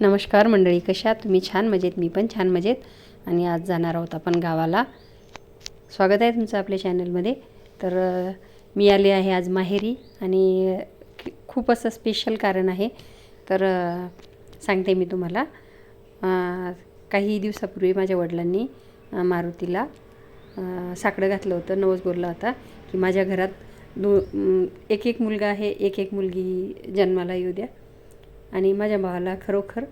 नमस्कार मंडळी, कशा आहात तुम्ही? छान मजेत, मी पण छान मजेत. आणि आज जाणार आहोत आपण गावाला. स्वागत आहे तुमचं आपल्या चॅनलमध्ये. तर मी आले आहे आज माहेरी आणि खूप असं स्पेशल कारण आहे. तर सांगते मी तुम्हाला. काही दिवसापूर्वी माझ्या वडिलांनी मारुतीला साकडं घातलं होतं. नवस बोलला होता की माझ्या घरात एक मुलगा आहे, एक मुलगी जन्माला येऊ द्या. आणि माझ्या भावाला खरोखर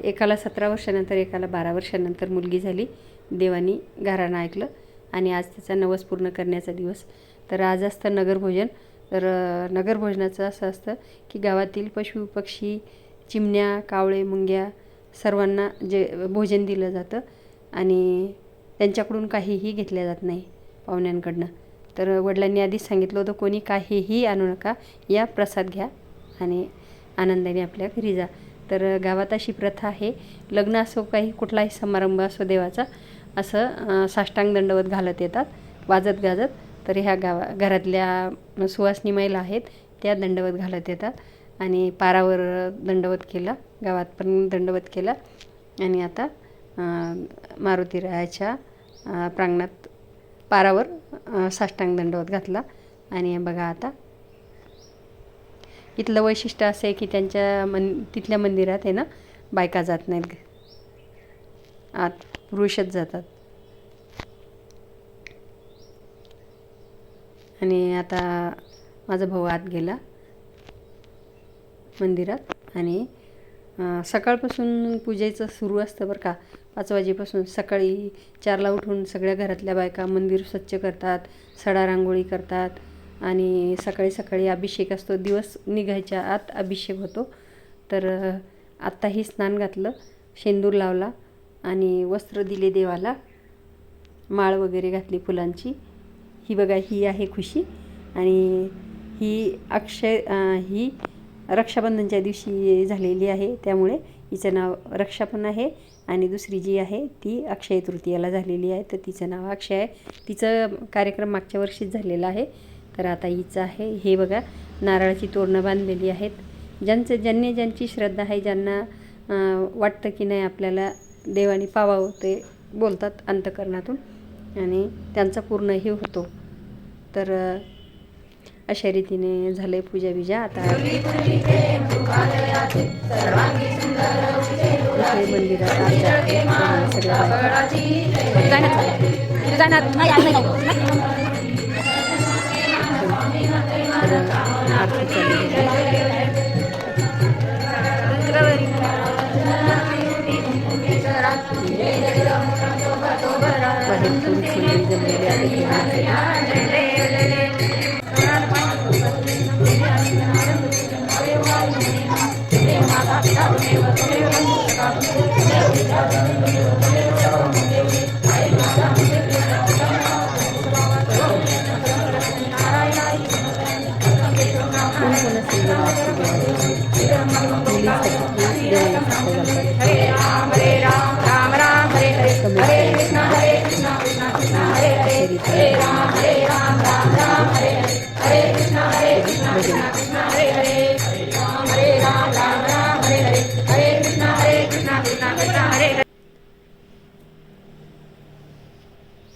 एकाला 17 वर्षानंतर, एकाला 12 वर्षानंतर मुलगी झाली. देवानी गाऱ्हाणं ऐकलं आणि आज त्याचा नवस पूर्ण करण्याचा दिवस. तर आज असतं नगरभोजन. तर नगरभोजनाचं असं असतं की गावातील पशु पक्षी, चिमण्या, कावळे, मुंग्या सर्वांना जे भोजन दिलं जातं आणि त्यांच्याकडून काहीही घेतलं जात नाही पाहुण्यांकडनं. तर वडिलांनी आधीच सांगितलं होतं, कोणी काहीही आणू नका, या प्रसाद घ्या आणि आनंदाने आपल्या घरी जा. तर गावात अशी प्रथा आहे, लग्न असो, काही कुठलाही समारंभ असो देवाचा, असं साष्टांग दंडवत घालत येतात वाजत गाजत. तर ह्या घरातल्या सुवासिनी महिला आहेत त्या दंडवत घालत येतात आणि पारावर दंडवत केला, गावात पण दंडवत केला. आणि आता मारुतीरायाच्या प्रांगणात पारावर साष्टांग दंडवत घातला. आणि बघा, आता इथलं वैशिष्ट्य असं आहे की त्यांच्या तिथल्या मंदिरात आहे ना, बायका जात नाहीत, आत पुरुषच जातात. आणि आता माझा भाऊ आत गेला मंदिरात आणि सकाळपासून पूजेचं सुरू असतं बरं का. 5 वाजेपासून सकाळी 4ला उठून सगळ्या घरातल्या बायका मंदिर स्वच्छ करतात, सडा रांगोळी करतात आणि सकाळी सकाळी अभिषेक असतो. दिवस निघायच्या आत अभिषेक होतो. तर आत्ताही स्नान घातलं, शेंदूर लावला आणि वस्त्र दिले देवाला, माळ वगैरे घातली फुलांची. ही बघा, ही आहे खुशी. आणि ही ही रक्षाबंधनच्या दिवशी झालेली आहे, त्यामुळे हिचं नाव रक्षा पण आहे. आणि दुसरी जी आहे ती अक्षय तृतीयाला झालेली आहे, तर तिचं नाव अक्षय आहे. तिचं कार्यक्रम मागच्या वर्षीच झालेला आहे. तर आता हिचं आहे. हे बघा, नारळाची तोरणं बांधलेली आहेत. ज्यांची श्रद्धा आहे, ज्यांना वाटतं की नाही आपल्याला देवाने पावावं, ते बोलतात अंतकरणातून आणि त्यांचा पूर्ण हे होतो. तर अशा रीतीने झाले पूजा बिजा. आता मंदिरात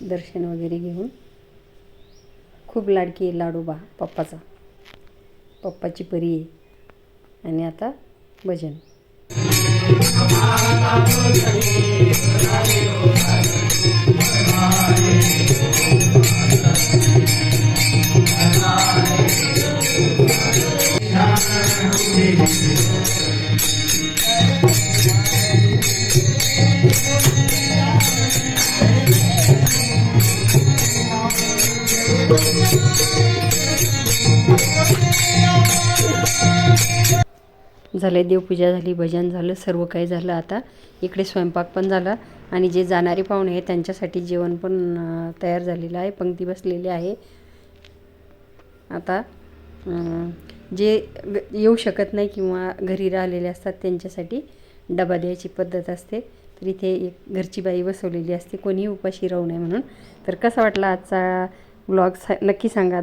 दर्शन वगैरे घेऊन. खूप लाडकी आहे लाडोबा पप्पाची परी आहे. आणि आता भजन. झाले, देवपूजा झाली, भजन झालं, सर्व काही झालं. आता इकडे स्वयंपाक पण झाला आणि जे जाणारे पाहुणे आहेत त्यांच्यासाठी जेवण पण तयार झालेलं आहे, पंक्ती बसलेली आहे. आता जे येऊ शकत नाही किंवा घरी राहिलेले असतात त्यांच्यासाठी डबा द्यायची पद्धत असते. तर इथे एक घरची बाई बसवलेली असते, कोणीही उपाशी राहू नये म्हणून. तर कसा वाटला आजचा व्लॉग नक्की सांगा.